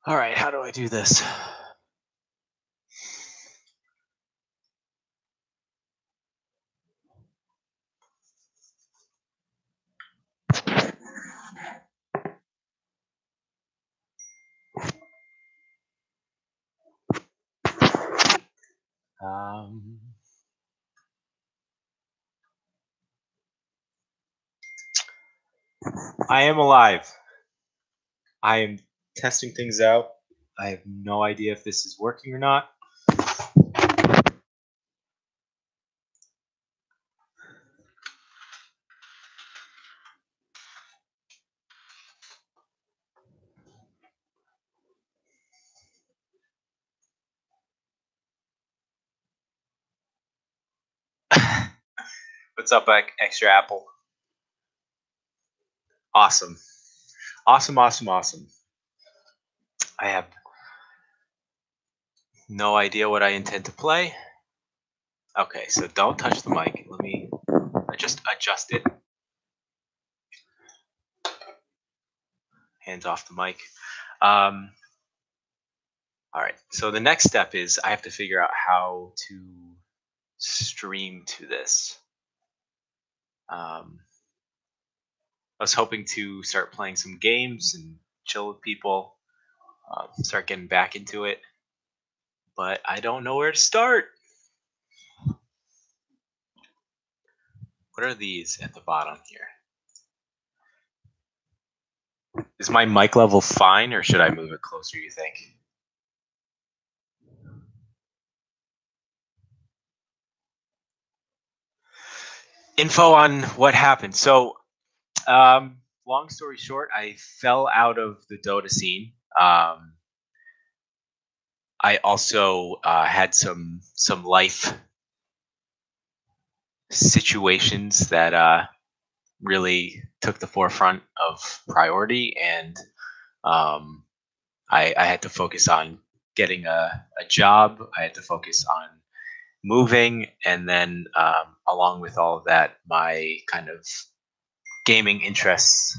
All right, how do I do this? Um, I am alive. I am testing things out. I have no idea if this is working or not. What's up, Extra Apple? Awesome. Awesome, awesome, awesome. I have no idea what I intend to play. Okay, so don't touch the mic. Let me just adjust it. Hands off the mic. All right, so the next step is I have to figure out how to stream to this. I was hoping to start playing some games and chill with people, start getting back into it, but I don't know where to start. What are these at the bottom here? Is my mic level fine, or should I move it closer, you think? Info on what happened. So, long story short, I fell out of the Dota scene. I also had some life situations that really took the forefront of priority, and um, I had to focus on getting a job. I had to focus on moving, and then along with all of that, my kind of gaming interests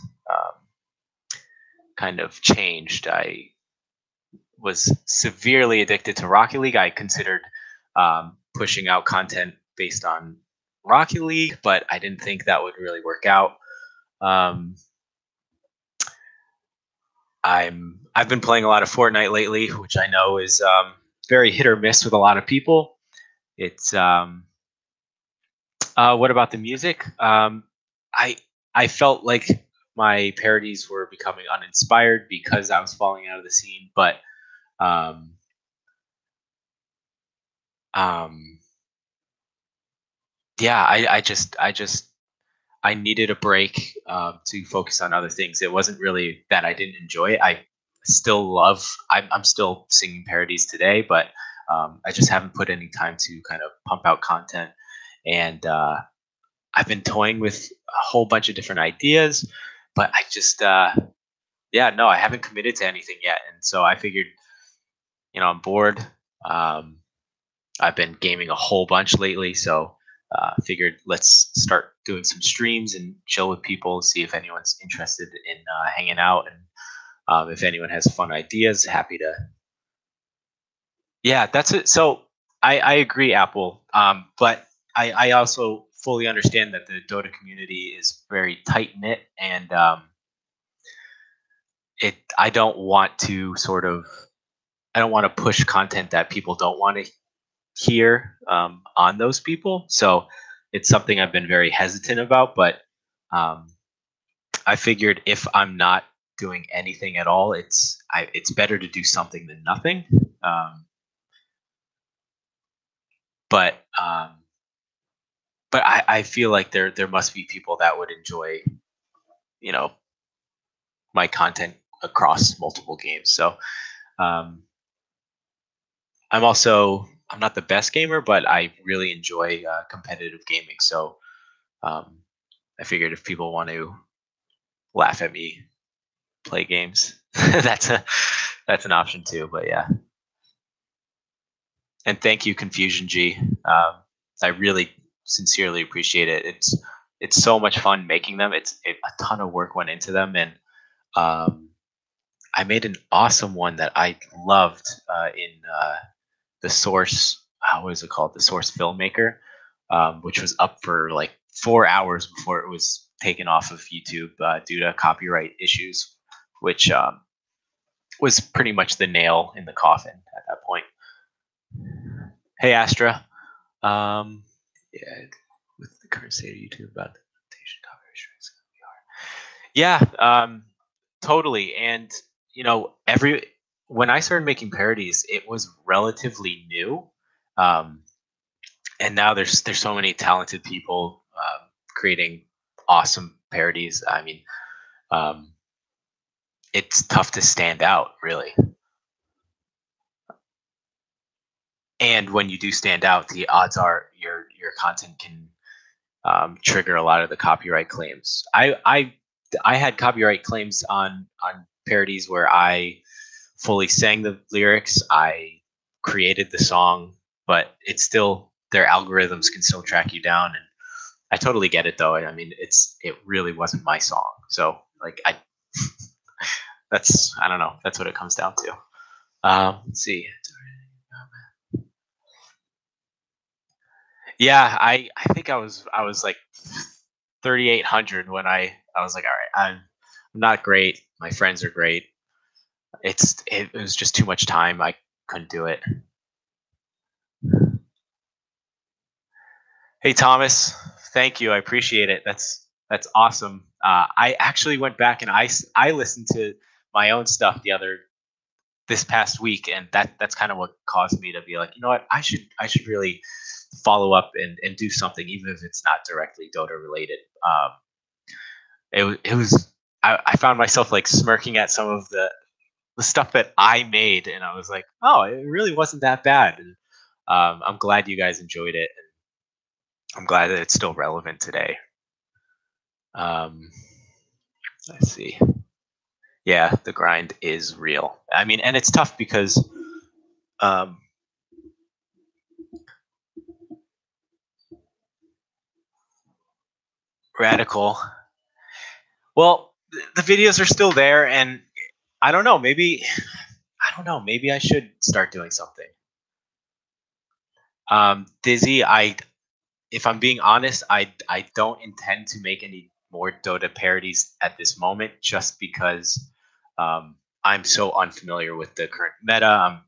kind of changed. I was severely addicted to Rocket League. I considered pushing out content based on Rocket League, but I didn't think that would really work out. Um, I've been playing a lot of Fortnite lately, which I know is very hit or miss with a lot of people. It's what about the music? I I felt like my parodies were becoming uninspired because I was falling out of the scene, but um, um, yeah, I needed a break to focus on other things. It wasn't really that I didn't enjoy it. I still love. I'm still singing parodies today, but I just haven't put any time to kind of pump out content. And I've been toying with a whole bunch of different ideas, but I just yeah, no, I haven't committed to anything yet. And so I figured, I'm bored. Um, I've been gaming a whole bunch lately, so figured let's start doing some streams and chill with people, see if anyone's interested in hanging out, and if anyone has fun ideas, happy to. Yeah, that's it. So I agree, Apple, but I also fully understand that the Dota community is very tight knit, and it. I don't want to sort of. I don't want to push content that people don't want to hear on those people. So it's something I've been very hesitant about. But um, I figured if I'm not doing anything at all, it's better to do something than nothing. Um, but um, but I feel like there must be people that would enjoy you know my content across multiple games. So um, I'm not the best gamer, but I really enjoy competitive gaming. So um, I figured if people want to laugh at me play games. That's an option too. But yeah, and thank you, Confusion G. I really sincerely appreciate it. It's so much fun making them. A ton of work went into them, and um, I made an awesome one that I loved in the Source. What is it called? The Source Filmmaker, which was up for like 4 hours before it was taken off of YouTube due to copyright issues, which was pretty much the nail in the coffin at that point. Hey, Astra. Yeah, with the current state of YouTube about the implementation copyright strikes, yeah, totally. And every when I started making parodies, it was relatively new, um, and now there's so many talented people creating awesome parodies. I mean, um, it's tough to stand out, really. And when you do stand out, the odds are your content can trigger a lot of the copyright claims. I had copyright claims on parodies where I fully sang the lyrics. I created the song, but it's still their algorithms can still track you down. And I totally get it though. I mean, it really wasn't my song. So like I don't know. That's what it comes down to. Let's see. Yeah, I think I was like 3,800 when I was like, all right, I'm not great. My friends are great. It was just too much time. I couldn't do it. Hey Thomas, thank you. I appreciate it. That's awesome. I actually went back and I listened to my own stuff this past week, and that's kind of what caused me to be like, you know what, I should really follow up and do something, even if it's not directly Dota related. It was I found myself like smirking at some of the stuff that I made, and I was like, oh, it really wasn't that bad. And I'm glad you guys enjoyed it, and I'm glad that it's still relevant today. Um, let's see. Yeah, the grind is real. I mean, and it's tough because um, radical. Well, the videos are still there, and I don't know. Maybe I don't know. Maybe I should start doing something. Dizzy, if I'm being honest, I don't intend to make any more Dota parodies at this moment, just because I'm so unfamiliar with the current meta.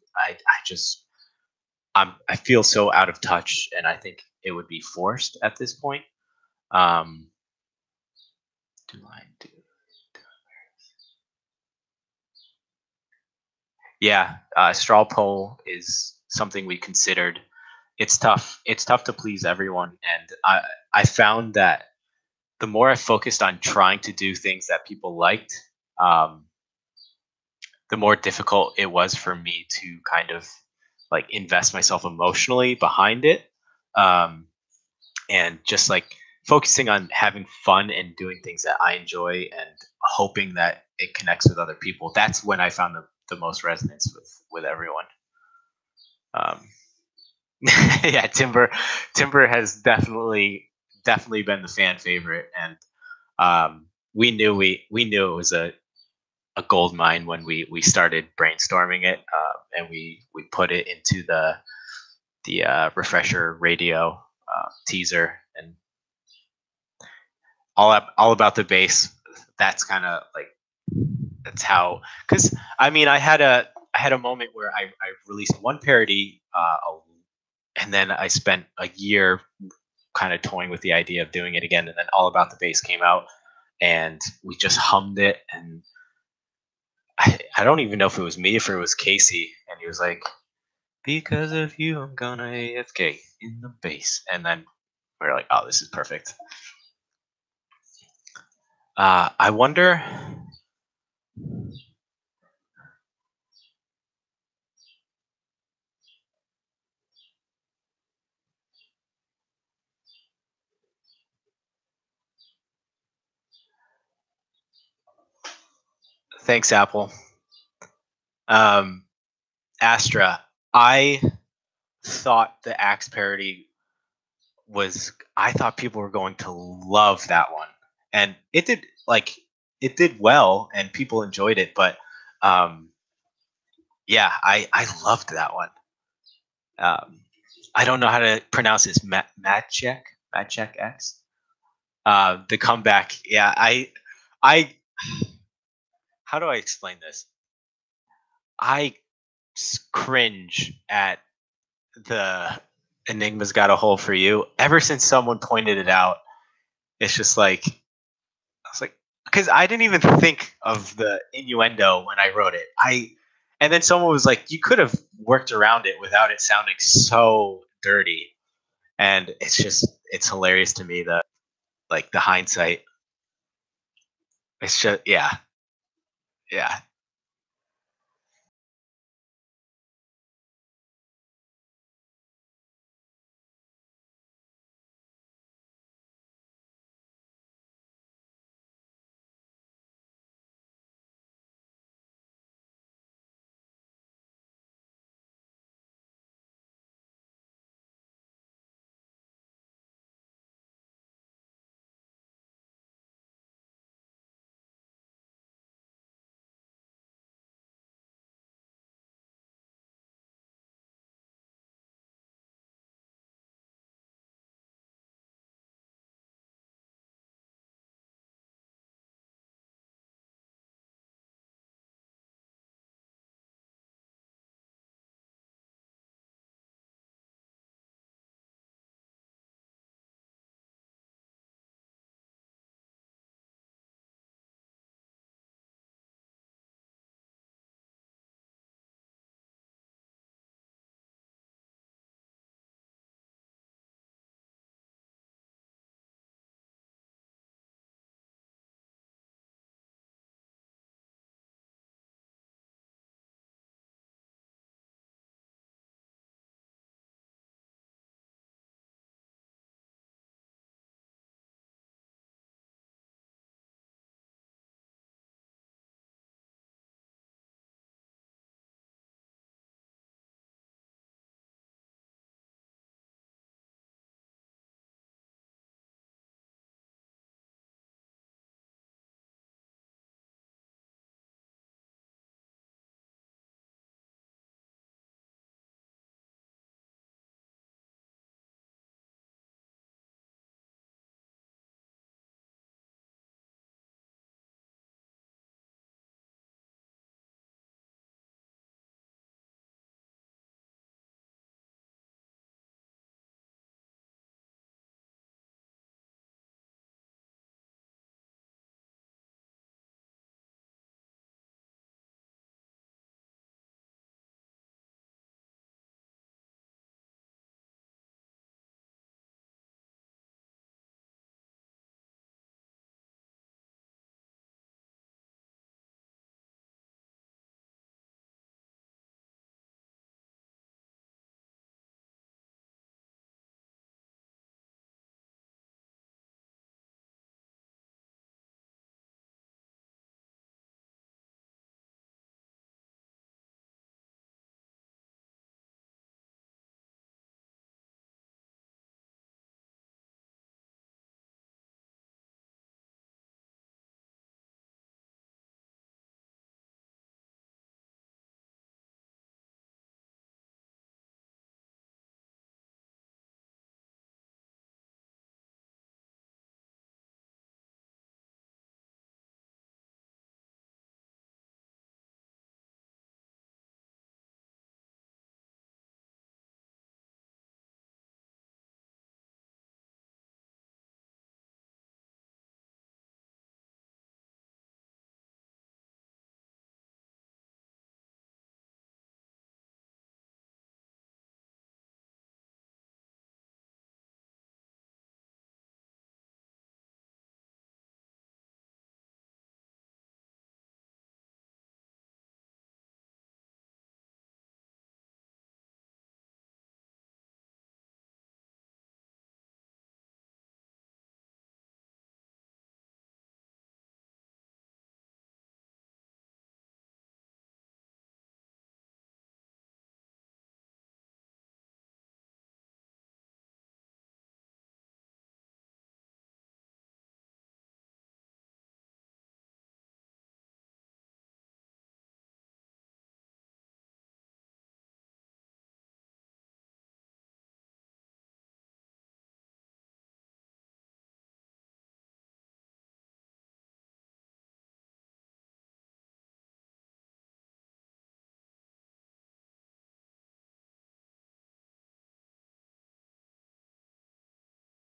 I feel so out of touch, and I think it would be forced at this point. Um, do I do? Yeah, straw poll is something we considered. It's tough. It's tough to please everyone, and I found that the more I focused on trying to do things that people liked, um, the more difficult it was for me to kind of like invest myself emotionally behind it, um, and just like focusing on having fun and doing things that I enjoy and hoping that it connects with other people. That's when I found the most resonance with everyone. Um, yeah, Timber has definitely been the fan favorite, and we knew it was a gold mine when we started brainstorming it, and we put it into the refresher radio teaser, and all about the bass. That's kind of like that's how, because I mean I had a moment where I released one parody, and then I spent a year kind of toying with the idea of doing it again, and then All About the Bass came out, and we just hummed it, and I don't even know if it was me, if it was Casey, and he was like, "Because of you, I'm gonna AFK in the bass," and then we are like, "Oh, this is perfect." I wonder. Thanks, Apple. Um, Astra. I thought the Axe parody was. I thought people were going to love that one, and it did. Like it did well, and people enjoyed it. But Um, yeah, I loved that one. Um, I don't know how to pronounce this. Matchek X. The comeback. Yeah, I. How do I explain this? I cringe at the Enigma's Got a Hole for You. Ever since someone pointed it out, it's just like I was like, because I didn't even think of the innuendo when I wrote it. And then someone was like, you could have worked around it without it sounding so dirty. And it's hilarious to me that like the hindsight. It's just yeah, yeah.